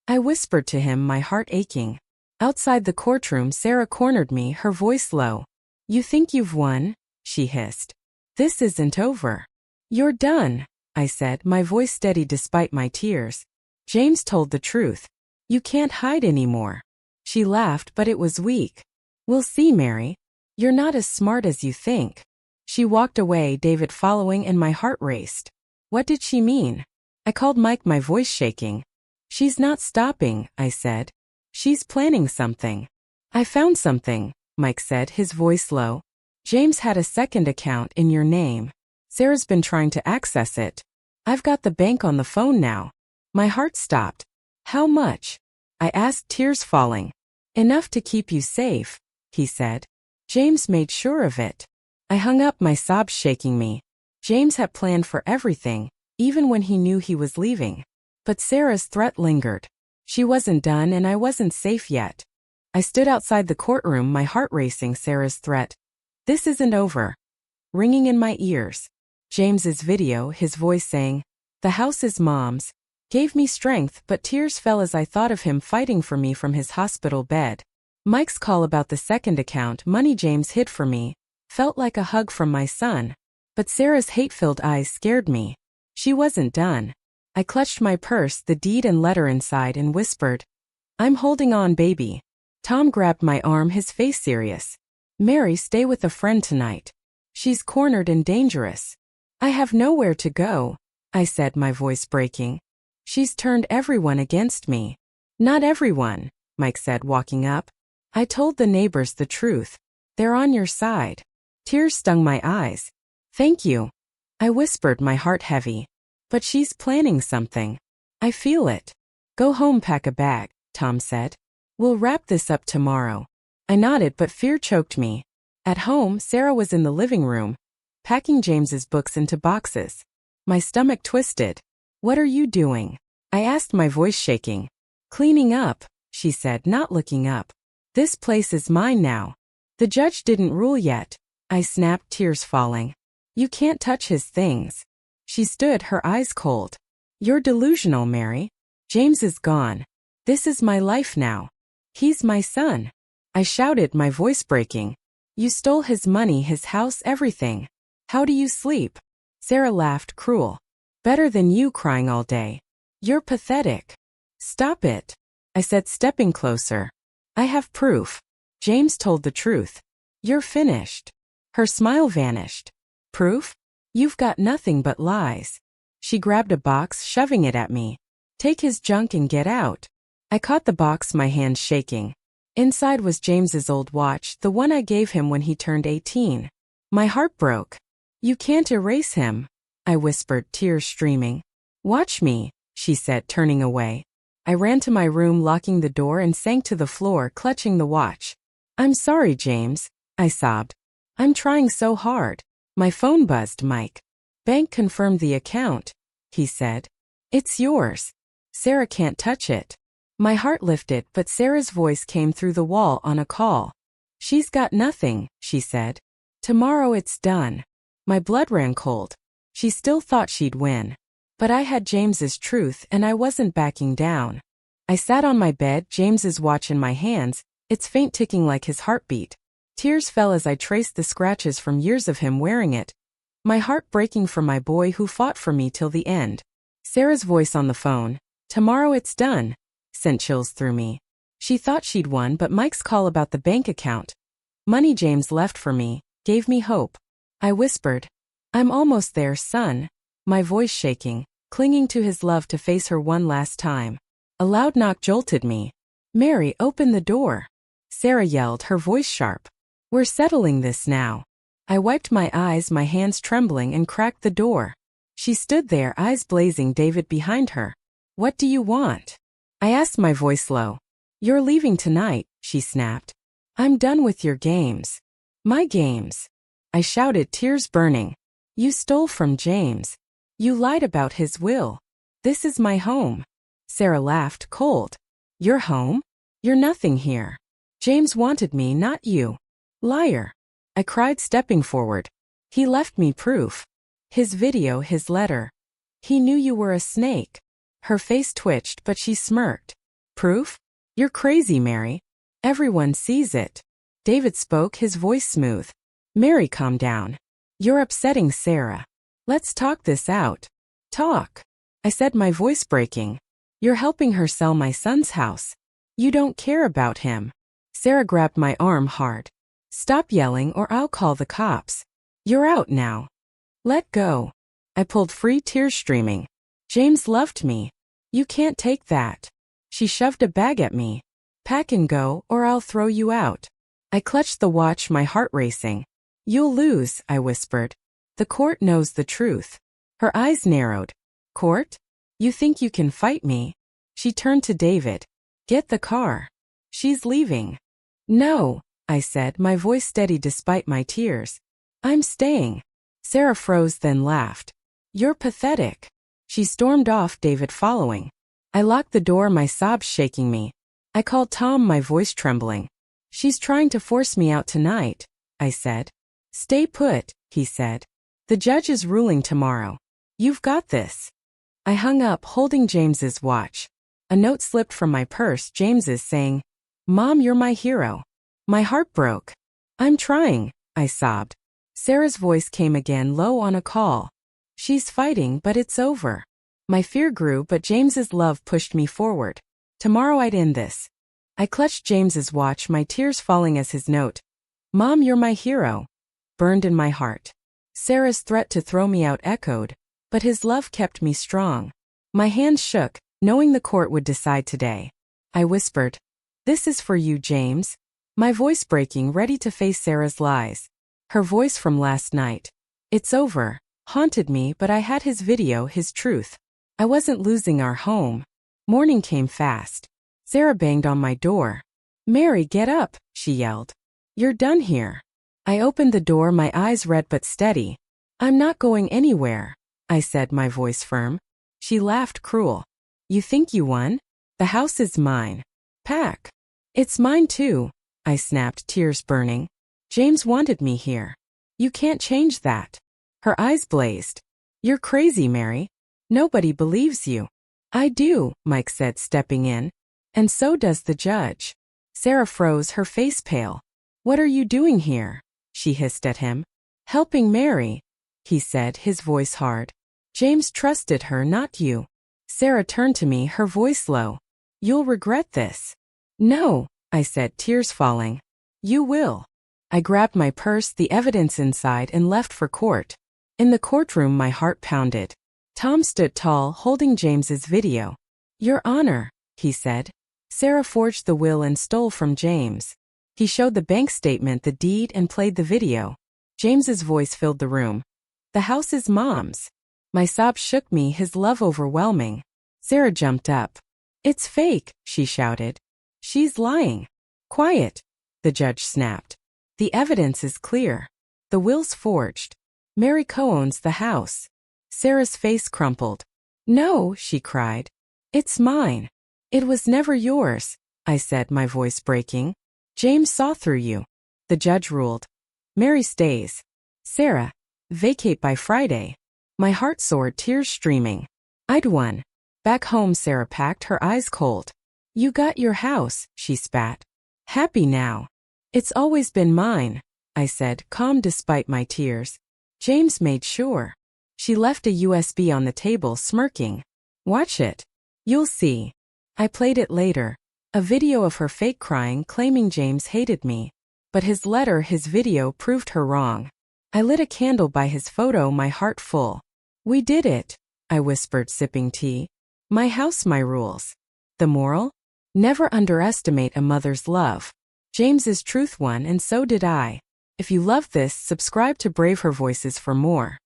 I whispered to him, my heart aching. Outside the courtroom, Sarah cornered me, her voice low. You think you've won? She hissed. This isn't over. You're done, I said, my voice steady despite my tears. James told the truth. You can't hide anymore. She laughed, but it was weak. We'll see, Mary. You're not as smart as you think. She walked away, David following, and my heart raced. What did she mean? I called Mike, my voice shaking. She's not stopping, I said. She's planning something. I found something, Mike said, his voice low. James had a second account in your name. Sarah's been trying to access it. I've got the bank on the phone now. My heart stopped. How much? I asked, tears falling. Enough to keep you safe, he said. James made sure of it. I hung up, my sobs shaking me. James had planned for everything, even when he knew he was leaving. But Sarah's threat lingered. She wasn't done, and I wasn't safe yet. I stood outside the courtroom, my heart racing. Sarah's threat. This isn't over. Ringing in my ears. James's video, his voice saying, "The house is Mom's," gave me strength, but tears fell as I thought of him fighting for me from his hospital bed. Mike's call about the second account, money James hid for me, felt like a hug from my son. But Sarah's hate-filled eyes scared me. She wasn't done. I clutched my purse, the deed and letter inside, and whispered, "I'm holding on, baby." Tom grabbed my arm, his face serious. "Mary, stay with a friend tonight. She's cornered and dangerous." "I have nowhere to go," I said, my voice breaking. "She's turned everyone against me." "Not everyone," Mike said, walking up. "I told the neighbors the truth. They're on your side." Tears stung my eyes. "Thank you," I whispered, my heart heavy. "But she's planning something. I feel it." "Go home, pack a bag," Tom said. "We'll wrap this up tomorrow." I nodded, but fear choked me. At home, Sarah was in the living room, packing James's books into boxes. My stomach twisted. "What are you doing?" I asked, my voice shaking. "Cleaning up," she said, not looking up. "This place is mine now." "The judge didn't rule yet," I snapped, tears falling. "You can't touch his things." She stood, her eyes cold. "You're delusional, Mary. James is gone. This is my life now. He's my son." I shouted, my voice breaking. "You stole his money, his house, everything. How do you sleep?" Sarah laughed, cruel. "Better than you crying all day. You're pathetic." "Stop it," I said, stepping closer. "I have proof. James told the truth. You're finished." Her smile vanished. "Proof? You've got nothing but lies." She grabbed a box, shoving it at me. "Take his junk and get out." I caught the box, my hands shaking. Inside was James's old watch, the one I gave him when he turned 18. My heart broke. "You can't erase him," I whispered, tears streaming. "Watch me," she said, turning away. I ran to my room, locking the door, and sank to the floor, clutching the watch. "I'm sorry, James," I sobbed. "I'm trying so hard." My phone buzzed. Mike. "Bank confirmed the account," he said. "It's yours. Sarah can't touch it." My heart lifted, but Sarah's voice came through the wall on a call. "She's got nothing," she said. "Tomorrow it's done." My blood ran cold. She still thought she'd win. But I had James's truth, and I wasn't backing down. I sat on my bed, James's watch in my hands, its faint ticking like his heartbeat. Tears fell as I traced the scratches from years of him wearing it. My heart breaking for my boy who fought for me till the end. Sarah's voice on the phone, "Tomorrow it's done," sent chills through me. She thought she'd won, but Mike's call about the bank account, money James left for me, gave me hope. I whispered, "I'm almost there, son," my voice shaking, clinging to his love to face her one last time. A loud knock jolted me. "Mary, open the door," Sarah yelled, her voice sharp. "We're settling this now." I wiped my eyes, my hands trembling, and cracked the door. She stood there, eyes blazing, David behind her. "What do you want?" I asked, my voice low. "You're leaving tonight," she snapped. "I'm done with your games." "My games?" I shouted, tears burning. "You stole from James. You lied about his will. This is my home." Sarah laughed, cold. "Your home? You're nothing here. James wanted me, not you." "Liar," I cried, stepping forward. "He left me proof. His video, his letter. He knew you were a snake." Her face twitched, but she smirked. "Proof? You're crazy, Mary. Everyone sees it." David spoke, his voice smooth. "Mary, calm down. You're upsetting Sarah. Let's talk this out." "Talk," I said, my voice breaking. You're helping her sell my son's house. You don't care about him. Sarah grabbed my arm hard. Stop yelling or I'll call the cops. You're out now. Let go. I pulled free, tears streaming. James loved me. You can't take that. She shoved a bag at me. Pack and go or I'll throw you out. I clutched the watch, my heart racing. You'll lose, I whispered. The court knows the truth. Her eyes narrowed. Court? You think you can fight me? She turned to David. Get the car. She's leaving. No, I said, my voice steady despite my tears. I'm staying. Sarah froze, then laughed. You're pathetic. She stormed off, David following. I locked the door, my sobs shaking me. I called Tom, my voice trembling. She's trying to force me out tonight, I said. Stay put, he said. The judge is ruling tomorrow. You've got this. I hung up, holding James's watch. A note slipped from my purse, James's, saying, Mom, you're my hero. My heart broke. I'm trying, I sobbed. Sarah's voice came again, low on a call. She's fighting, but it's over. My fear grew, but James's love pushed me forward. Tomorrow I'd end this. I clutched James's watch, my tears falling as his note, Mom, you're my hero, burned in my heart. Sarah's threat to throw me out echoed, but his love kept me strong. My hands shook, knowing the court would decide today. I whispered, This is for you, James. My voice breaking, ready to face Sarah's lies. Her voice from last night. It's over. Haunted me, but I had his video, his truth. I wasn't losing our home. Morning came fast. Sarah banged on my door. Mary, get up, she yelled. You're done here. I opened the door, my eyes red but steady. I'm not going anywhere, I said, my voice firm. She laughed, cruel. You think you won? The house is mine. Pack. It's mine too, I snapped, tears burning. James wanted me here. You can't change that. Her eyes blazed. You're crazy, Mary. Nobody believes you. I do, Mike said, stepping in. And so does the judge. Sarah froze, her face pale. What are you doing here? She hissed at him. Helping Mary, he said, his voice hard. James trusted her, not you. Sarah turned to me, her voice low. You'll regret this. No, I said, tears falling. You will. I grabbed my purse, the evidence inside, and left for court. In the courtroom, my heart pounded. Tom stood tall, holding James's video. Your Honor, he said. Sarah forged the will and stole from James. He showed the bank statement, the deed, and played the video. James's voice filled the room. The house is Mom's. My sobs shook me, his love overwhelming. Sarah jumped up. It's fake, she shouted. She's lying. Quiet, the judge snapped. The evidence is clear. The will's forged. Mary co-owns the house. Sarah's face crumpled. No, she cried. It's mine. It was never yours, I said, my voice breaking. James saw through you. The judge ruled. Mary stays. Sarah, vacate by Friday. My heart soared, tears streaming. I'd won. Back home, Sarah packed, her eyes cold. You got your house, she spat. Happy now. It's always been mine, I said, calm despite my tears. James made sure. She left a USB on the table, smirking. Watch it. You'll see. I played it later. A video of her fake crying, claiming James hated me. But his letter, his video, proved her wrong. I lit a candle by his photo, my heart full. We did it, I whispered, sipping tea. My house, my rules. The moral? Never underestimate a mother's love. James's truth won, and so did I. If you love this, subscribe to BraveHer Voices for more.